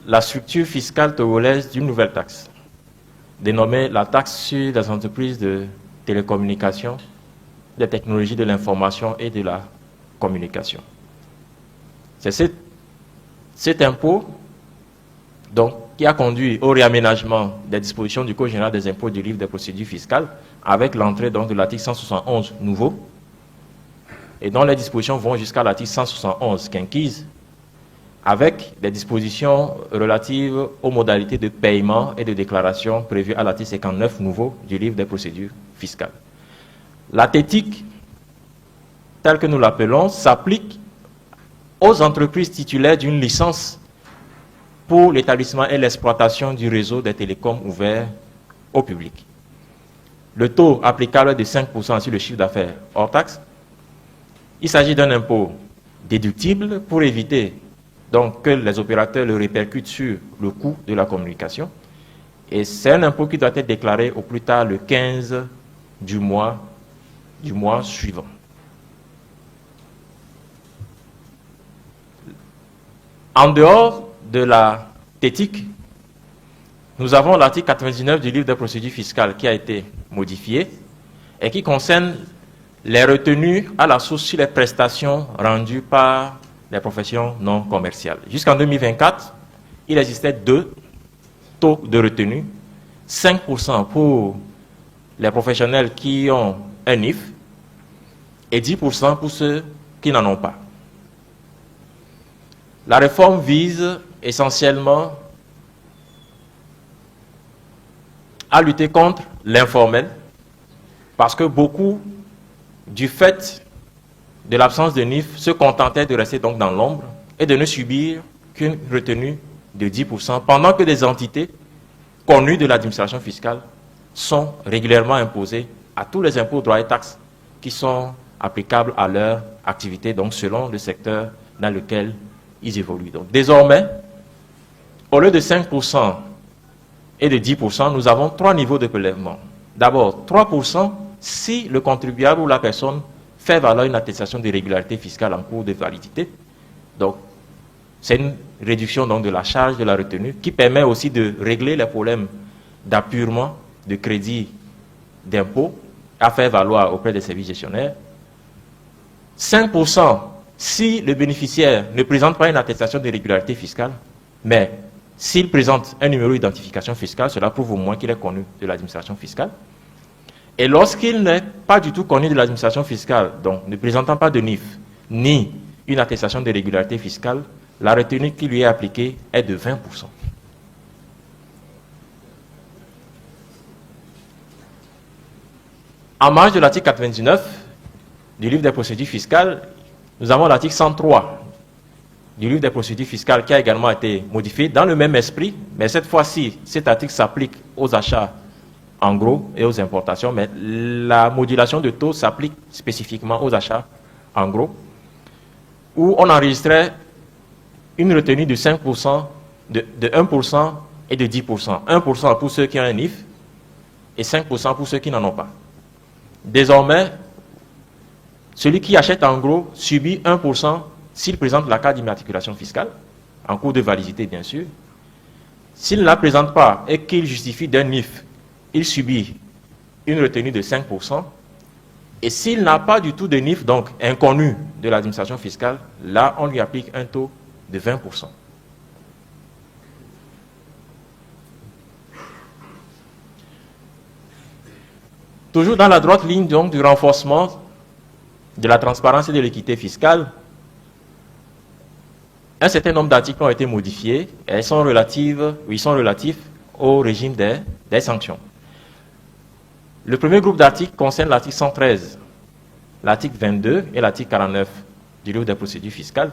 la structure fiscale togolaise d'une nouvelle taxe, dénommée la taxe sur les entreprises de télécommunications, des technologies de l'information et de la communication. C'est cet impôt donc, qui a conduit au réaménagement des dispositions du Code général des impôts du livre des procédures fiscales avec l'entrée donc de l'article 171 nouveau, et dont les dispositions vont jusqu'à l'article 171 quinquies, avec des dispositions relatives aux modalités de paiement et de déclaration prévues à l'article 59 nouveau du livre des procédures fiscales. La TETIC, telle que nous l'appelons, s'applique aux entreprises titulaires d'une licence pour l'établissement et l'exploitation du réseau des télécoms ouverts au public. Le taux applicable est de 5% sur le chiffre d'affaires hors taxe. Il s'agit d'un impôt déductible pour éviter donc que les opérateurs le répercutent sur le coût de la communication. Et c'est un impôt qui doit être déclaré au plus tard le 15 du mois suivant. En dehors de la TETIC, nous avons l'article 99 du livre des procédures fiscales qui a été modifié et qui concerne les retenues à la source sur les prestations rendues par les professions non commerciales. Jusqu'en 2024, il existait 2 taux de retenue, 5% pour les professionnels qui ont un NIF et 10% pour ceux qui n'en ont pas. La réforme vise essentiellement à lutter contre l'informel, parce que beaucoup, du fait de l'absence de NIF, se contentaient de rester donc dans l'ombre et de ne subir qu'une retenue de 10%, pendant que des entités connues de l'administration fiscale sont régulièrement imposées à tous les impôts, droits et taxes qui sont applicables à leur activité, donc selon le secteur dans lequel ils évoluent. Donc, désormais, au lieu de 5% et de 10%, nous avons 3 niveaux de prélèvement. D'abord, 3% si le contribuable ou la personne fait valoir une attestation de régularité fiscale en cours de validité. Donc, c'est une réduction donc, de la charge de la retenue qui permet aussi de régler les problèmes d'appurement de crédit d'impôt à faire valoir auprès des services gestionnaires. 5% si le bénéficiaire ne présente pas une attestation de régularité fiscale, mais s'il présente un numéro d'identification fiscale, cela prouve au moins qu'il est connu de l'administration fiscale. Et lorsqu'il n'est pas du tout connu de l'administration fiscale, donc ne présentant pas de NIF, ni une attestation de régularité fiscale, la retenue qui lui est appliquée est de 20%. En marge de l'article 99 du livre des procédures fiscales, nous avons l'article 103 du livre des procédures fiscales qui a également été modifié dans le même esprit, mais cette fois-ci, cet article s'applique aux achats en gros et aux importations, mais la modulation de taux s'applique spécifiquement aux achats en gros, où on enregistrait une retenue de 5%, de 1% et de 10%. 1% pour ceux qui ont un NIF et 5% pour ceux qui n'en ont pas. Désormais, celui qui achète en gros subit 1% s'il présente la carte d'immatriculation fiscale, en cours de validité bien sûr. S'il ne la présente pas et qu'il justifie d'un NIF, il subit une retenue de 5%. Et s'il n'a pas du tout de NIF, donc inconnu de l'administration fiscale, là on lui applique un taux de 20%. Toujours dans la droite ligne donc, du renforcement de la transparence et de l'équité fiscale, un certain nombre d'articles ont été modifiés et ils sont relatifs au régime des sanctions. Le premier groupe d'articles concerne l'article 113, l'article 22 et l'article 49 du livre des procédures fiscales.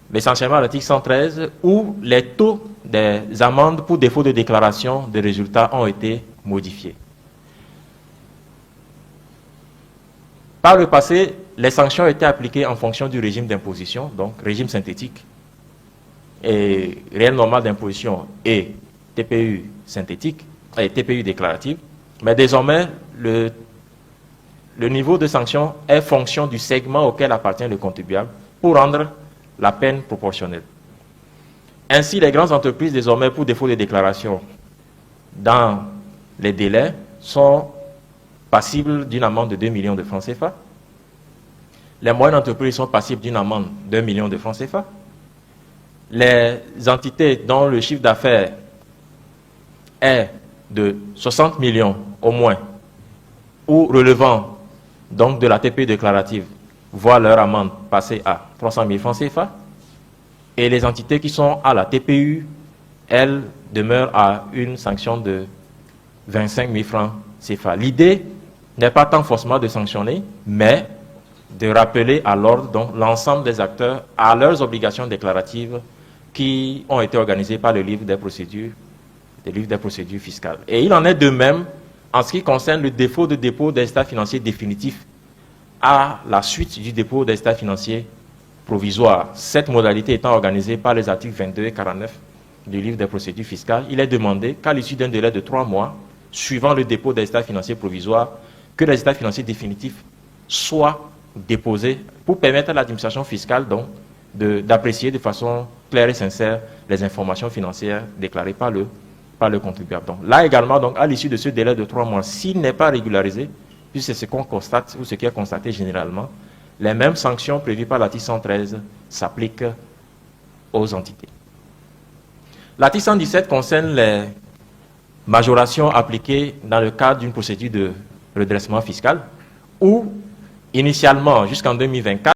Mais essentiellement l'article 113 où les taux des amendes pour défaut de déclaration de résultats ont été modifiés. Par le passé, les sanctions étaient appliquées en fonction du régime d'imposition, donc régime synthétique et réel normal d'imposition et TPU synthétique et TPU déclarative. Mais désormais, le niveau de sanction est fonction du segment auquel appartient le contribuable pour rendre la peine proportionnelle. Ainsi, les grandes entreprises, désormais, pour défaut de déclaration dans les délais, sont passibles d'une amende de 2 millions de francs CFA. Les moyennes entreprises sont passibles d'une amende de 1 million de francs CFA. Les entités dont le chiffre d'affaires est de 60 millions au moins, ou relevant donc de la TPE déclarative, voient leur amende passer à 300 000 francs CFA. Et les entités qui sont à la TPU, elles demeurent à une sanction de 25 000 francs CFA. L'idée n'est pas tant forcément de sanctionner, mais de rappeler à l'ordre l'ensemble des acteurs à leurs obligations déclaratives qui ont été organisées par le livre des procédures fiscales. Et il en est de même en ce qui concerne le défaut de dépôt des états financiers définitifs à la suite du dépôt des états financiers provisoires. Cette modalité étant organisée par les articles 22 et 49 du livre des procédures fiscales, il est demandé qu'à l'issue d'un délai de 3 mois, suivant le dépôt des états financiers provisoires, que les états financiers définitifs soient déposés pour permettre à l'administration fiscale d'apprécier de façon claire et sincère les informations financières déclarées par le contribuable. Donc, là également, à l'issue de ce délai de 3 mois, s'il n'est pas régularisé, puisque c'est ce qu'on constate ou ce qui est constaté généralement, les mêmes sanctions prévues par l'article 113 s'appliquent aux entités. L'article 117 concerne les majorations appliquées dans le cadre d'une procédure de redressement fiscal où, initialement, jusqu'en 2024,